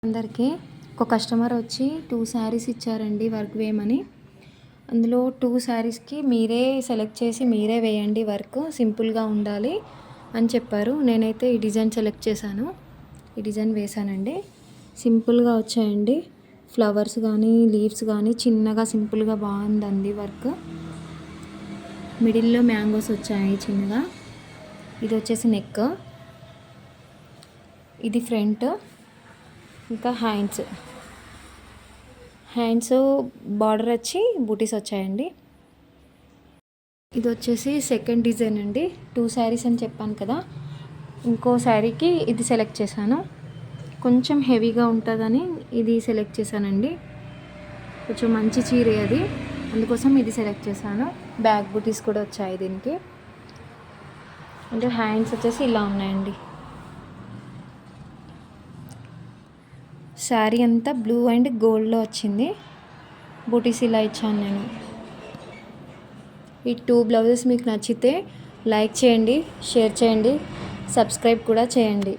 అందరికీ ఒక కస్టమర్ వచ్చి 2 శారీస్ ఇచ్చారండి వర్క్ వేయమని. అందులో 2 శారీస్కి మీరే సెలెక్ట్ చేసి మీరే వేయండి, వర్క్ సింపుల్గా ఉండాలి అని చెప్పారు. నేనైతే ఈ డిజైన్ సెలెక్ట్ చేశాను, ఈ డిజైన్ వేశానండి. సింపుల్గా వచ్చాయండి, ఫ్లవర్స్ కానీ లీవ్స్ కానీ చిన్నగా సింపుల్గా బాగుందండి వర్క్. మిడిల్లో మ్యాంగోస్ వచ్చాయి చిన్నగా. ఇది వచ్చేసి నెక్, ఇది ఫ్రంట్, ఇంకా హ్యాండ్స్ బార్డర్ వచ్చి బూటీస్ వచ్చాయండి. ఇది వచ్చేసి సెకండ్ డిజైన్ అండి. 2 శారీస్ అని చెప్పాను కదా, ఇంకో శారీకి ఇది సెలెక్ట్ చేశాను. కొంచెం హెవీగా ఉంటుందని ఇది సెలెక్ట్ చేశానండి. కొంచెం మంచి చీరే అది, అందుకోసం ఇది సెలెక్ట్ చేశాను. బ్యాక్ బూటీస్ కూడా వచ్చాయి దీనికి. అంటే హ్యాండ్స్ వచ్చేసి ఇలా ఉన్నాయండి. శారీ అంతా బ్లూ అండ్ గోల్డ్లో వచ్చింది. బూటీస్ ఇలా ఇచ్చాను నేను. ఈ 2 బ్లౌజెస్ మీకు నచ్చితే లైక్ చేయండి, షేర్ చేయండి, సబ్స్క్రైబ్ కూడా చేయండి.